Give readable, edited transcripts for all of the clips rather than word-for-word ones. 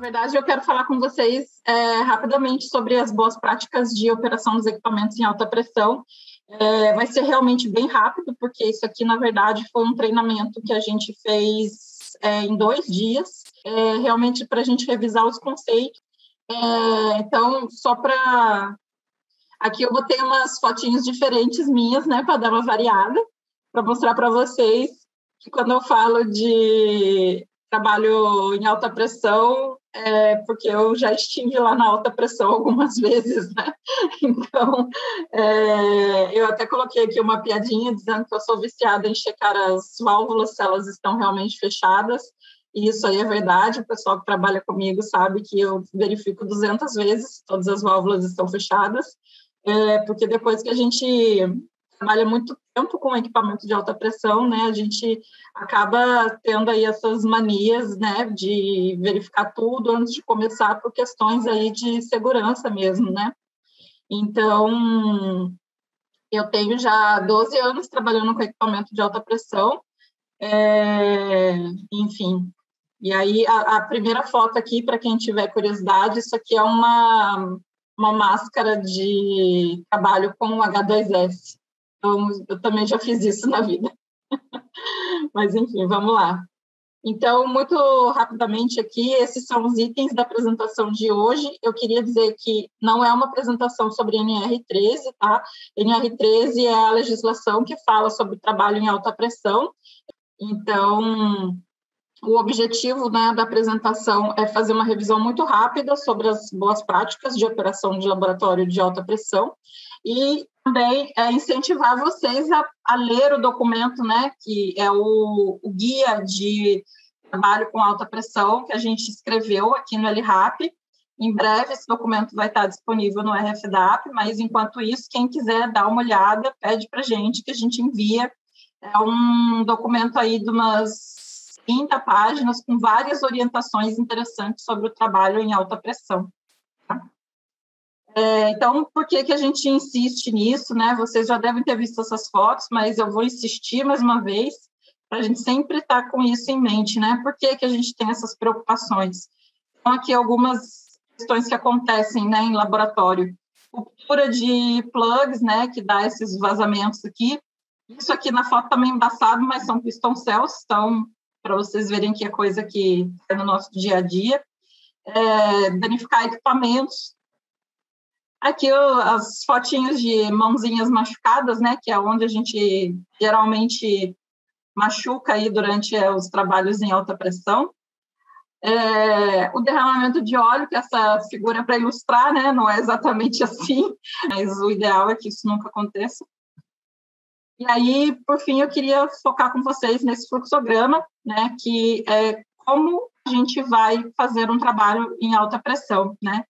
verdade, eu quero falar com vocês rapidamente sobre as boas práticas de operação dos equipamentos em alta pressão. Vai ser realmente bem rápido, porque isso aqui, na verdade, foi um treinamento que a gente fez em 2 dias, realmente para a gente revisar os conceitos. Então, só para... Aqui eu botei umas fotinhos diferentes minhas, né, para dar uma variada, para mostrar para vocês que quando eu falo de trabalho em alta pressão, porque eu já estive lá na alta pressão algumas vezes, né? Então, eu até coloquei aqui uma piadinha dizendo que eu sou viciada em checar as válvulas, se elas estão realmente fechadas, e isso aí é verdade, o pessoal que trabalha comigo sabe que eu verifico 200 vezes se todas as válvulas estão fechadas, porque depois que a gente trabalha muito tempo com equipamento de alta pressão, né, a gente acaba tendo aí essas manias, né, de verificar tudo antes de começar por questões aí de segurança mesmo, né. Então, eu tenho já 12 anos trabalhando com equipamento de alta pressão, enfim. E aí, a primeira foto aqui, para quem tiver curiosidade, isso aqui é uma máscara de trabalho com H2S. Então, eu também já fiz isso na vida. Mas, enfim, vamos lá. Então, muito rapidamente aqui, esses são os itens da apresentação de hoje. Eu queria dizer que não é uma apresentação sobre NR13, tá? NR13 é a legislação que fala sobre trabalho em alta pressão. Então, o objetivo, né, da apresentação é fazer uma revisão muito rápida sobre as boas práticas de operação de laboratório de alta pressão e também incentivar vocês a ler o documento, né, que é o guia de trabalho com alta pressão que a gente escreveu aqui no LRAP. Em breve esse documento vai estar disponível no RFDAP, mas enquanto isso, quem quiser dar uma olhada, pede para a gente que a gente envia. É um documento aí de umas 30 páginas com várias orientações interessantes sobre o trabalho em alta pressão. Tá? Então, por que a gente insiste nisso, né? Vocês já devem ter visto essas fotos, mas eu vou insistir mais uma vez, para a gente sempre estar com isso em mente, né? Por que a gente tem essas preocupações? Então, aqui algumas questões que acontecem, né, em laboratório. Ruptura de plugs, né, que dá esses vazamentos aqui. Isso aqui na foto também embaçado, mas são piston cells, então, para vocês verem que é coisa que é no nosso dia a dia. Danificar equipamentos. Aqui as fotinhos de mãozinhas machucadas, né, que é onde a gente geralmente machuca aí durante os trabalhos em alta pressão. O derramamento de óleo, que essa figura é para ilustrar, né, não é exatamente assim, mas o ideal é que isso nunca aconteça. E aí, por fim, eu queria focar com vocês nesse fluxograma, né, que é como a gente vai fazer um trabalho em alta pressão, né.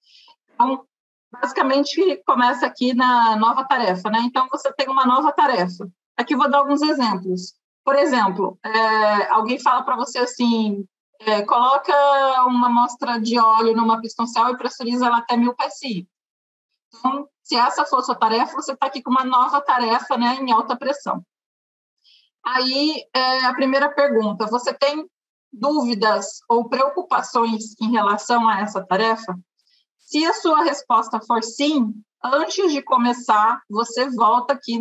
Então, basicamente, começa aqui na nova tarefa, né. Então, você tem uma nova tarefa. Aqui eu vou dar alguns exemplos. Por exemplo, alguém fala para você assim, coloca uma amostra de óleo numa piston cell e pressuriza ela até 1000 psi. Então, se essa for a sua tarefa, você está aqui com uma nova tarefa, né, em alta pressão. Aí, a primeira pergunta, você tem dúvidas ou preocupações em relação a essa tarefa? Se a sua resposta for sim, antes de começar, você volta aqui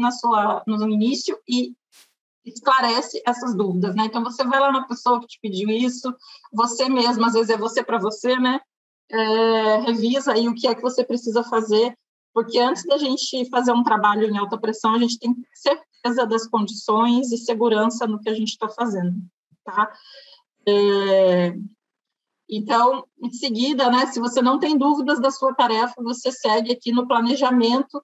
no início e esclarece essas dúvidas, né? Então, você vai lá na pessoa que te pediu isso, você mesmo, às vezes é você para você, né? Revisa aí o que é que você precisa fazer, porque antes da gente fazer um trabalho em alta pressão, a gente tem que ter certeza das condições e segurança no que a gente está fazendo, tá? Então, em seguida, né, se você não tem dúvidas da sua tarefa, você segue aqui no planejamento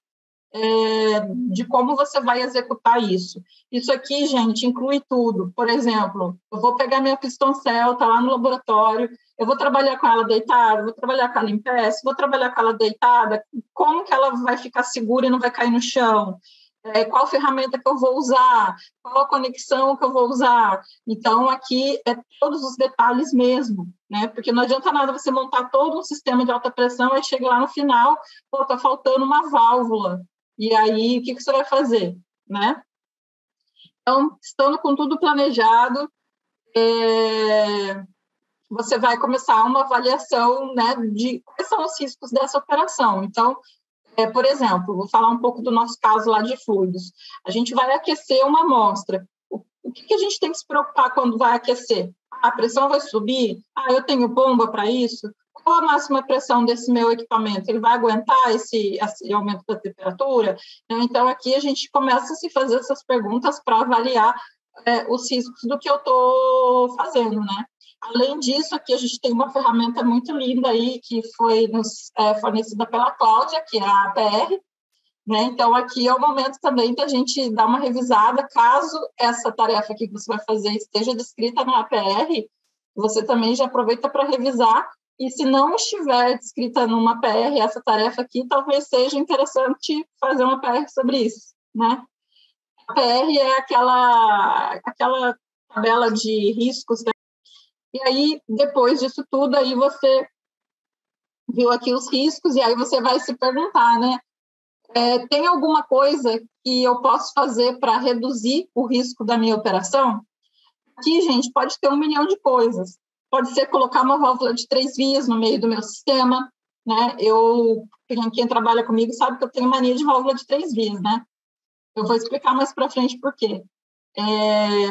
de como você vai executar isso. Isso aqui, gente, inclui tudo. Por exemplo, eu vou pegar minha piston cell, está lá no laboratório, eu vou trabalhar com ela deitada, vou trabalhar com ela em pé, se vou trabalhar com ela deitada, como que ela vai ficar segura e não vai cair no chão? Qual ferramenta que eu vou usar? Qual a conexão que eu vou usar? Então, aqui é todos os detalhes mesmo, né? Porque não adianta nada você montar todo um sistema de alta pressão e chega lá no final, pô, está faltando uma válvula. E aí, o que você vai fazer, né? Então, estando com tudo planejado, você vai começar uma avaliação, né, de quais são os riscos dessa operação. Então, por exemplo, vou falar um pouco do nosso caso lá de fluidos. A gente vai aquecer uma amostra. O que a gente tem que se preocupar quando vai aquecer? A pressão vai subir? Eu tenho bomba para isso? Qual a máxima pressão desse meu equipamento? Ele vai aguentar esse aumento da temperatura? Então, aqui a gente começa a se fazer essas perguntas para avaliar os riscos do que eu estou fazendo, né? Além disso, aqui a gente tem uma ferramenta muito linda aí, que foi nos fornecida pela Cláudia, que é a APR, né? Então, aqui é o momento também da gente dar uma revisada, caso essa tarefa aqui que você vai fazer esteja descrita na APR, você também já aproveita para revisar, e se não estiver descrita numa APR, essa tarefa aqui, talvez seja interessante fazer uma APR sobre isso, né? A APR é aquela tabela de riscos, né? E aí, depois disso tudo, aí você viu aqui os riscos, e aí você vai se perguntar, né? Tem alguma coisa que eu posso fazer para reduzir o risco da minha operação? Aqui, gente, pode ter 1 milhão de coisas. Pode ser colocar uma válvula de 3 vias no meio do meu sistema, né? Quem trabalha comigo sabe que eu tenho mania de válvula de 3 vias, né? Eu vou explicar mais para frente por quê.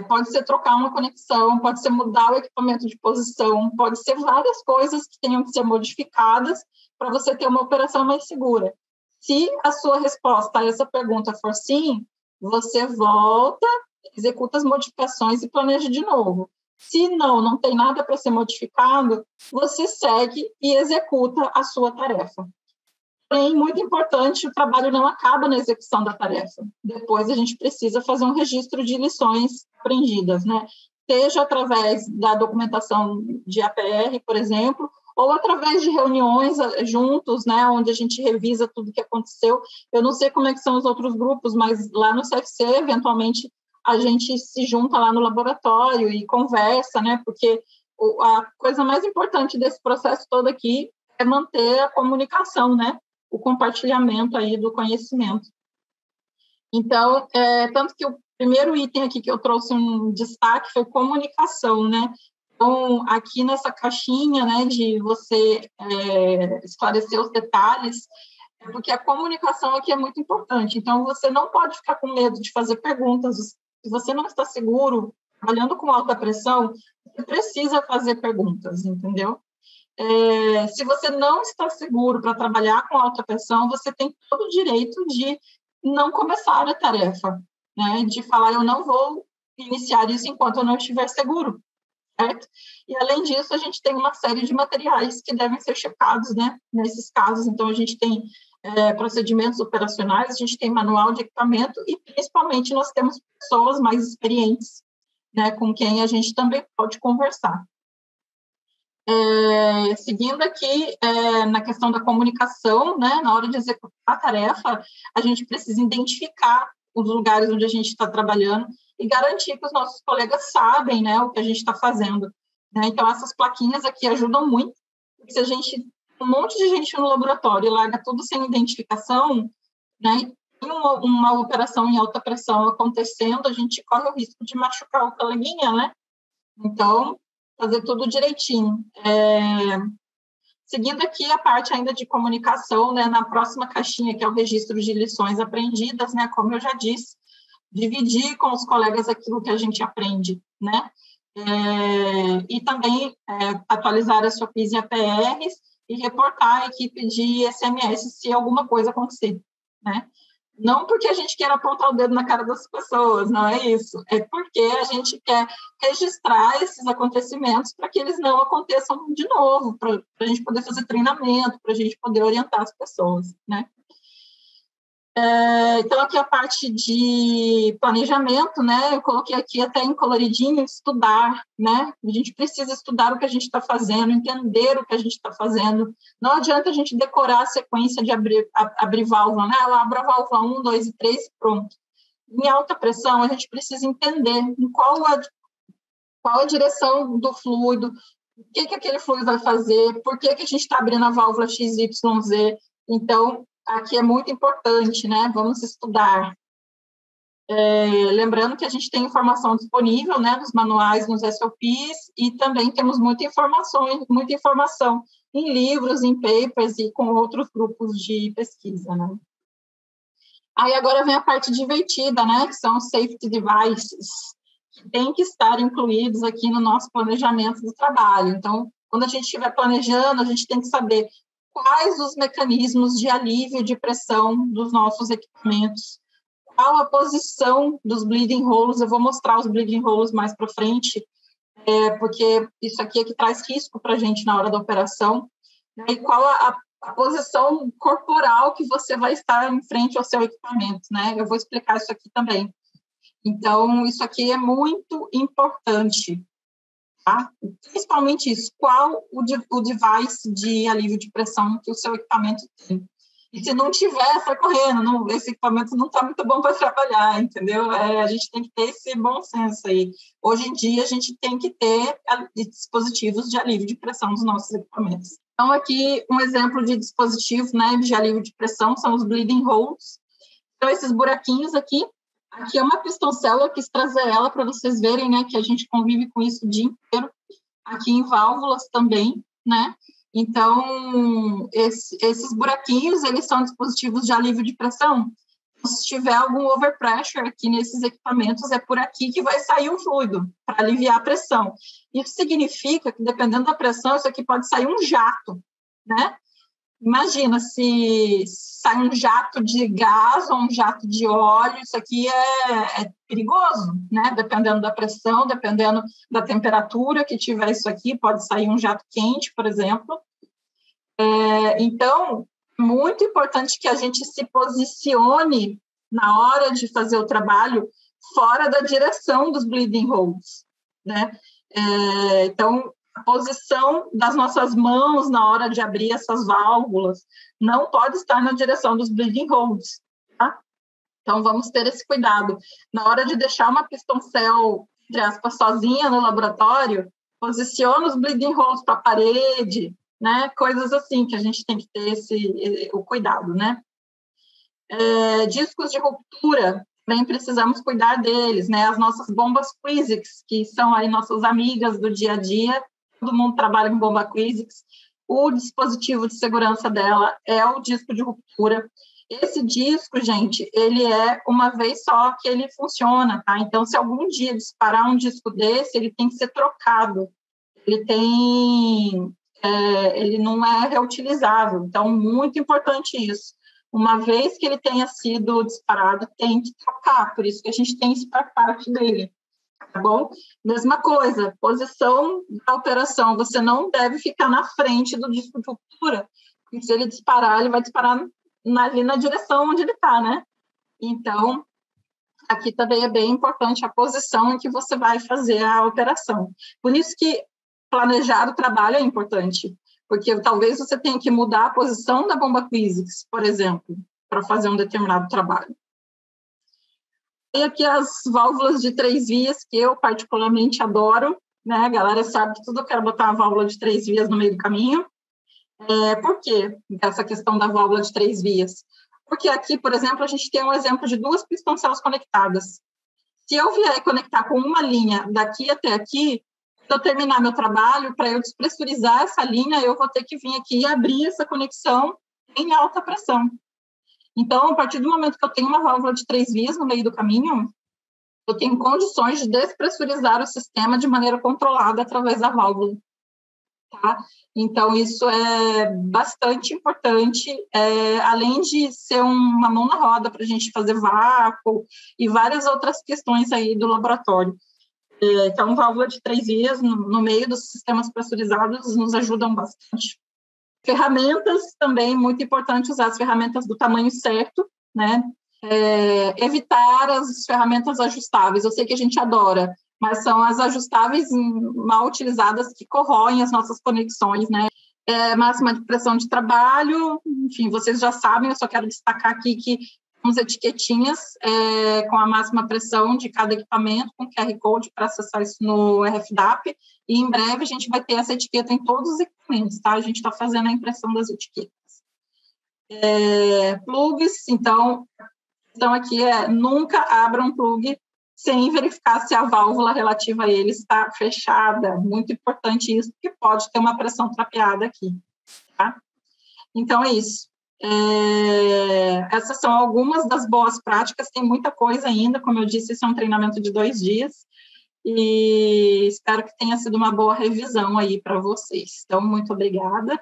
Pode ser trocar uma conexão, pode ser mudar o equipamento de posição, pode ser várias coisas que tenham que ser modificadas para você ter uma operação mais segura. Se a sua resposta a essa pergunta for sim, você volta, executa as modificações e planeja de novo. Se não tem nada para ser modificado, você segue e executa a sua tarefa. Porém, muito importante, o trabalho não acaba na execução da tarefa. Depois a gente precisa fazer um registro de lições aprendidas, né? Seja através da documentação de APR, por exemplo, ou através de reuniões juntos, né, onde a gente revisa tudo que aconteceu. Eu não sei como é que são os outros grupos, mas lá no CFC, eventualmente, a gente se junta lá no laboratório e conversa, né, porque a coisa mais importante desse processo todo aqui é manter a comunicação, né, o compartilhamento aí do conhecimento. Então, tanto que o primeiro item aqui que eu trouxe um destaque foi comunicação, né? Então, aqui nessa caixinha, né, de você esclarecer os detalhes, porque a comunicação aqui é muito importante. Então, você não pode ficar com medo de fazer perguntas. Se você não está seguro, trabalhando com alta pressão, você precisa fazer perguntas, entendeu? Se você não está seguro para trabalhar com alta pressão, você tem todo o direito de não começar a tarefa, né? De falar, eu não vou iniciar isso enquanto eu não estiver seguro, certo? E, além disso, a gente tem uma série de materiais que devem ser checados, né? Nesses casos, então, a gente tem procedimentos operacionais, a gente tem manual de equipamento e, principalmente, nós temos pessoas mais experientes, né? Com quem a gente também pode conversar. Seguindo aqui na questão da comunicação, né, na hora de executar a tarefa, a gente precisa identificar os lugares onde a gente está trabalhando e garantir que os nossos colegas sabem, né, o que a gente está fazendo, né? Então, essas plaquinhas aqui ajudam muito, porque se a gente um monte de gente no laboratório e larga tudo sem identificação, né, tem uma operação em alta pressão acontecendo, a gente corre o risco de machucar o coleguinha, né? Então, fazer tudo direitinho. Seguindo aqui a parte ainda de comunicação, né, na próxima caixinha, que é o registro de lições aprendidas, né, como eu já disse, dividir com os colegas aquilo que a gente aprende, né, e também atualizar as SOPs e APRs e reportar a equipe de SMS se alguma coisa acontecer, né. Não porque a gente queira apontar o dedo na cara das pessoas, não é isso. É porque a gente quer registrar esses acontecimentos para que eles não aconteçam de novo, para a gente poder fazer treinamento, para a gente poder orientar as pessoas, né? Então, aqui a parte de planejamento, né? Eu coloquei aqui até em coloridinho, estudar, né? A gente precisa estudar o que a gente está fazendo, entender o que a gente está fazendo. Não adianta a gente decorar a sequência de abrir válvula, né? Eu abro a válvula 1, 2 e 3 e pronto. Em alta pressão, a gente precisa entender em qual a direção do fluido, o que aquele fluido vai fazer, por que a gente está abrindo a válvula XYZ. Então, aqui é muito importante, né? Vamos estudar. Lembrando que a gente tem informação disponível, né, nos manuais, nos SOPs, e também temos muita informação em livros, em papers e com outros grupos de pesquisa, né. Aí agora vem a parte divertida, né, que são os safety devices, que tem que estar incluídos aqui no nosso planejamento do trabalho. Então, quando a gente estiver planejando, a gente tem que saber quais os mecanismos de alívio de pressão dos nossos equipamentos, qual a posição dos bleeding holes. Eu vou mostrar os bleeding holes mais para frente, porque isso aqui é que traz risco para a gente na hora da operação, né? E qual a posição corporal que você vai estar em frente ao seu equipamento, né? Eu vou explicar isso aqui também. Então, isso aqui é muito importante, tá? Principalmente isso, qual o device de alívio de pressão que o seu equipamento tem. E se não tiver, sai correndo, esse equipamento não está muito bom para trabalhar, entendeu? A gente tem que ter esse bom senso aí. Hoje em dia, a gente tem que ter dispositivos de alívio de pressão dos nossos equipamentos. Então, aqui, um exemplo de dispositivo, né, de alívio de pressão são os bleeding holes. Então, esses buraquinhos aqui é uma pistoncélula, eu quis trazer ela para vocês verem, né, que a gente convive com isso o dia inteiro. Aqui em válvulas também, né? Então, esses buraquinhos, eles são dispositivos de alívio de pressão. Se tiver algum overpressure aqui nesses equipamentos, é por aqui que vai sair o fluido, para aliviar a pressão. Isso significa que, dependendo da pressão, isso aqui pode sair um jato, né? Imagina se sai um jato de gás ou um jato de óleo, isso aqui é perigoso, né? Dependendo da pressão, dependendo da temperatura que tiver isso aqui, pode sair um jato quente, por exemplo. Então, muito importante que a gente se posicione na hora de fazer o trabalho fora da direção dos bleeding holes, né? Então, a posição das nossas mãos na hora de abrir essas válvulas não pode estar na direção dos bleeding holes, tá? Então, vamos ter esse cuidado. Na hora de deixar uma pistoncel, entre aspas, sozinha no laboratório, posiciona os bleeding holes para a parede, né? Coisas assim que a gente tem que ter o cuidado, né? Discos de ruptura, também precisamos cuidar deles, né? As nossas bombas Quizix, que são aí nossas amigas do dia a dia, todo mundo trabalha com bomba Quizix. O dispositivo de segurança dela é o disco de ruptura. Esse disco, gente, ele é uma vez só que ele funciona, tá? Então, se algum dia disparar um disco desse, ele tem que ser trocado. Ele não é reutilizável. Então, muito importante isso. Uma vez que ele tenha sido disparado, tem que trocar. Por isso que a gente tem spare part dele. Tá bom? Mesma coisa, posição da operação, você não deve ficar na frente do disco de ruptura, porque se ele disparar, ele vai disparar ali na direção onde ele está, né? Então, aqui também é bem importante a posição em que você vai fazer a operação. Por isso que planejar o trabalho é importante, porque talvez você tenha que mudar a posição da bomba Quizix, por exemplo, para fazer um determinado trabalho. E aqui as válvulas de 3 vias, que eu particularmente adoro, né? A galera sabe que tudo eu quero botar uma válvula de 3 vias no meio do caminho. Por quê essa questão da válvula de 3 vias? Porque aqui, por exemplo, a gente tem um exemplo de 2 pistoncéus conectadas. Se eu vier conectar com uma linha daqui até aqui, quando eu terminar meu trabalho, para eu despressurizar essa linha, eu vou ter que vir aqui e abrir essa conexão em alta pressão. Então, a partir do momento que eu tenho uma válvula de 3 vias no meio do caminho, eu tenho condições de despressurizar o sistema de maneira controlada através da válvula. Tá? Então, isso é bastante importante, além de ser uma mão na roda para a gente fazer vácuo e várias outras questões aí do laboratório. Então, válvula de 3 vias no meio dos sistemas pressurizados nos ajudam bastante. Ferramentas também, muito importante usar as ferramentas do tamanho certo, né? Evitar as ferramentas ajustáveis. Eu sei que a gente adora, mas são as ajustáveis mal utilizadas que corroem as nossas conexões, né? Máxima de pressão de trabalho, enfim, vocês já sabem, eu só quero destacar aqui que temos etiquetinhas com a máxima pressão de cada equipamento, com QR Code para acessar isso no RFDAP, e em breve a gente vai ter essa etiqueta em todos os equipamentos, tá? A gente está fazendo a impressão das etiquetas. Plugs, então, Então, aqui nunca abra um plug sem verificar se a válvula relativa a ele está fechada. Muito importante isso, porque pode ter uma pressão trapeada aqui, tá? Então, é isso. Essas são algumas das boas práticas, tem muita coisa ainda, como eu disse, esse é um treinamento de 2 dias, e espero que tenha sido uma boa revisão aí para vocês. Então, muito obrigada.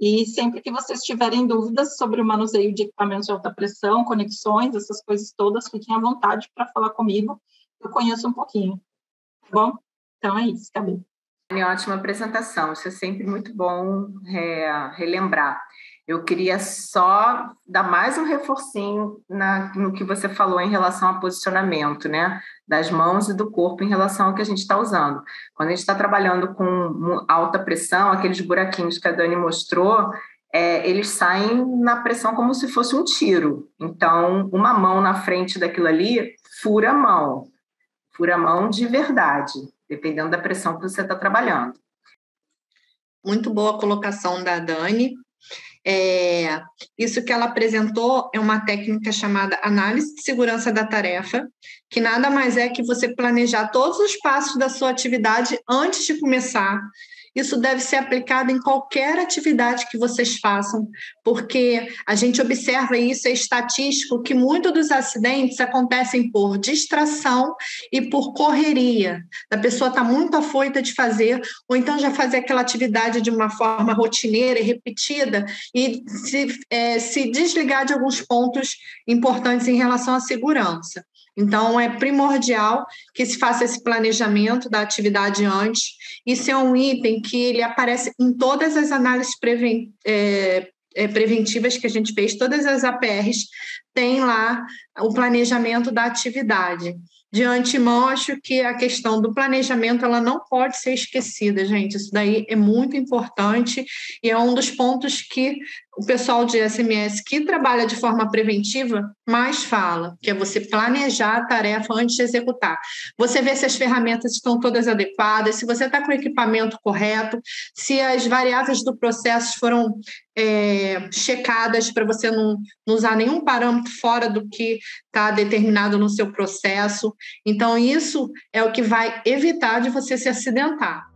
E sempre que vocês tiverem dúvidas sobre o manuseio de equipamentos de alta pressão, conexões, essas coisas todas, fiquem à vontade para falar comigo. Eu conheço um pouquinho, tá bom? Então é isso, Gabi. Ótima apresentação, isso é sempre muito bom relembrar. Eu queria só dar mais um reforcinho no que você falou em relação ao posicionamento, né, das mãos e do corpo em relação ao que a gente está usando. Quando a gente está trabalhando com alta pressão, aqueles buraquinhos que a Dani mostrou, eles saem na pressão como se fosse um tiro. Então, uma mão na frente daquilo ali fura a mão de verdade, dependendo da pressão que você está trabalhando. Muito boa a colocação da Dani. Isso que ela apresentou é uma técnica chamada análise de segurança da tarefa, que nada mais é que você planejar todos os passos da sua atividade antes de começar. Isso deve ser aplicado em qualquer atividade que vocês façam, porque a gente observa isso, é estatístico, que muitos dos acidentes acontecem por distração e por correria. A pessoa está muito afoita de fazer, ou então já fazer aquela atividade de uma forma rotineira e repetida, e se desligar de alguns pontos importantes em relação à segurança. Então, é primordial que se faça esse planejamento da atividade antes. Isso é um item que ele aparece em todas as análises preventivas que a gente fez, todas as APRs têm lá o planejamento da atividade. De antemão, acho que a questão do planejamento ela não pode ser esquecida, gente. Isso daí é muito importante e é um dos pontos que o pessoal de SMS que trabalha de forma preventiva mais fala, que é você planejar a tarefa antes de executar. Você vê se as ferramentas estão todas adequadas, se você está com o equipamento correto, se as variáveis do processo foram checadas para você não usar nenhum parâmetro fora do que está determinado no seu processo. Então, isso é o que vai evitar de você se acidentar.